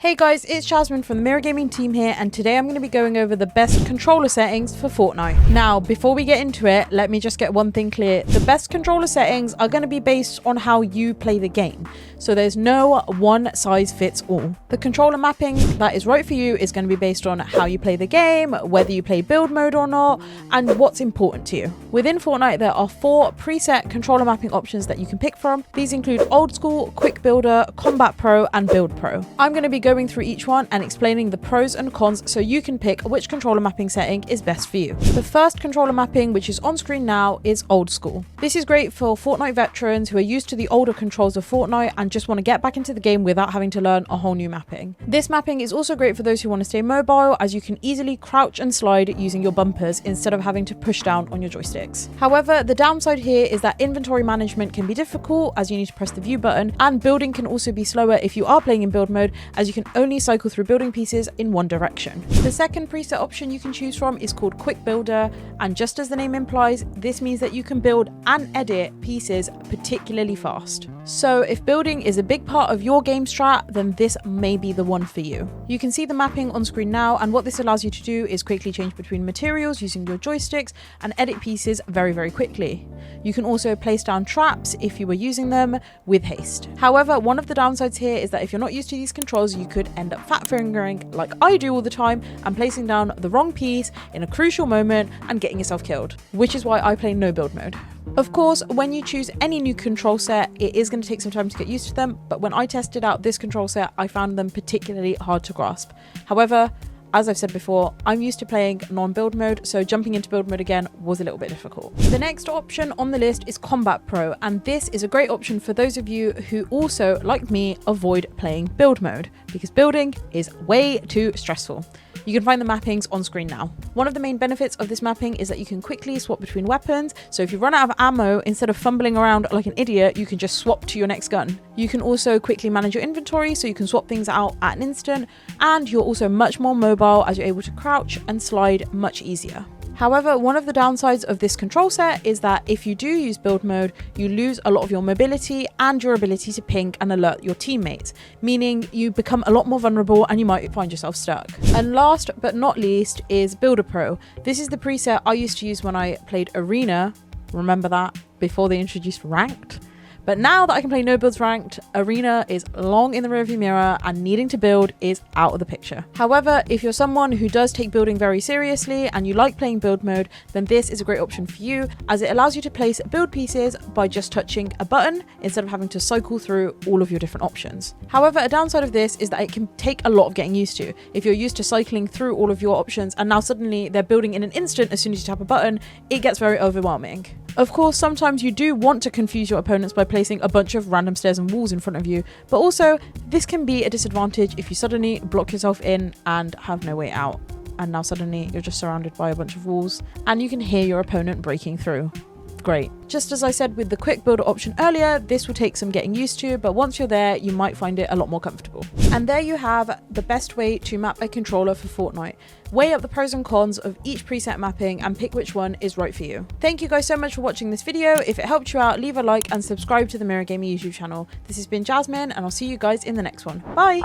Hey guys, it's Jasmine from the Mirror Gaming team here, and today I'm going to be going over the best controller settings for Fortnite. Now, before we get into it, let me just get one thing clear. The best controller settings are going to be based on how you play the game. So there's no one size fits all. The controller mapping that is right for you is going to be based on how you play the game, whether you play build mode or not, and what's important to you. Within Fortnite, there are 4 preset controller mapping options that you can pick from. These include Old School, Quick Builder, Combat Pro, and Build Pro. I'm going to be going through each one and explaining the pros and cons so you can pick which controller mapping setting is best for you. The first controller mapping, which is on screen now, is Old School. This is great for Fortnite veterans who are used to the older controls of Fortnite and just want to get back into the game without having to learn a whole new mapping. This mapping is also great for those who want to stay mobile, as you can easily crouch and slide using your bumpers instead of having to push down on your joysticks. However, the downside here is that inventory management can be difficult as you need to press the view button, and building can also be slower if you are playing in build mode, as you can only cycle through building pieces in one direction. The second preset option you can choose from is called Quick Builder, and just as the name implies, this means that you can build and edit pieces particularly fast. So if building is a big part of your game strat, then this may be the one for you. You can see the mapping on screen now, and what this allows you to do is quickly change between materials using your joysticks and edit pieces very quickly. You can also place down traps if you were using them with haste. However, one of the downsides here is that if you're not used to these controls, you could end up fat fingering like I do all the time and placing down the wrong piece in a crucial moment and getting yourself killed, which is why I play no build mode. Of course, when you choose any new control set, it is going to take some time to get used to them, but when I tested out this control set, I found them particularly hard to grasp. However, as I've said before, I'm used to playing non-build mode, so jumping into build mode again was a little bit difficult. The next option on the list is Combat Pro, and this is a great option for those of you who also, like me, avoid playing build mode, because building is way too stressful. You can find the mappings on screen now. One of the main benefits of this mapping is that you can quickly swap between weapons, so if you run out of ammo, instead of fumbling around like an idiot, you can just swap to your next gun. You can also quickly manage your inventory, so you can swap things out at an instant, and you're also much more mobile as you're able to crouch and slide much easier. However, one of the downsides of this control set is that if you do use build mode, you lose a lot of your mobility and your ability to ping and alert your teammates, meaning you become a lot more vulnerable and you might find yourself stuck. And last but not least is Builder Pro. This is the preset I used to use when I played Arena. Remember that? Before they introduced Ranked? But now that I can play no builds ranked, Arena is long in the rearview mirror and needing to build is out of the picture. However, if you're someone who does take building very seriously and you like playing build mode, then this is a great option for you, as it allows you to place build pieces by just touching a button instead of having to cycle through all of your different options. However, a downside of this is that it can take a lot of getting used to. If you're used to cycling through all of your options and now suddenly they're building in an instant as soon as you tap a button, it gets very overwhelming. Of course, sometimes you do want to confuse your opponents by placing a bunch of random stairs and walls in front of you, but also this can be a disadvantage if you suddenly block yourself in and have no way out, and now suddenly you're just surrounded by a bunch of walls and you can hear your opponent breaking through. Great. Just as I said with the quick builder option earlier, this will take some getting used to, but once you're there, you might find it a lot more comfortable. And there you have the best way to map a controller for Fortnite. Weigh up the pros and cons of each preset mapping and pick which one is right for you. Thank you guys so much for watching this video. If it helped you out, leave a like and subscribe to the Mirror Gaming YouTube channel. This has been Jasmine, and I'll see you guys in the next one. Bye!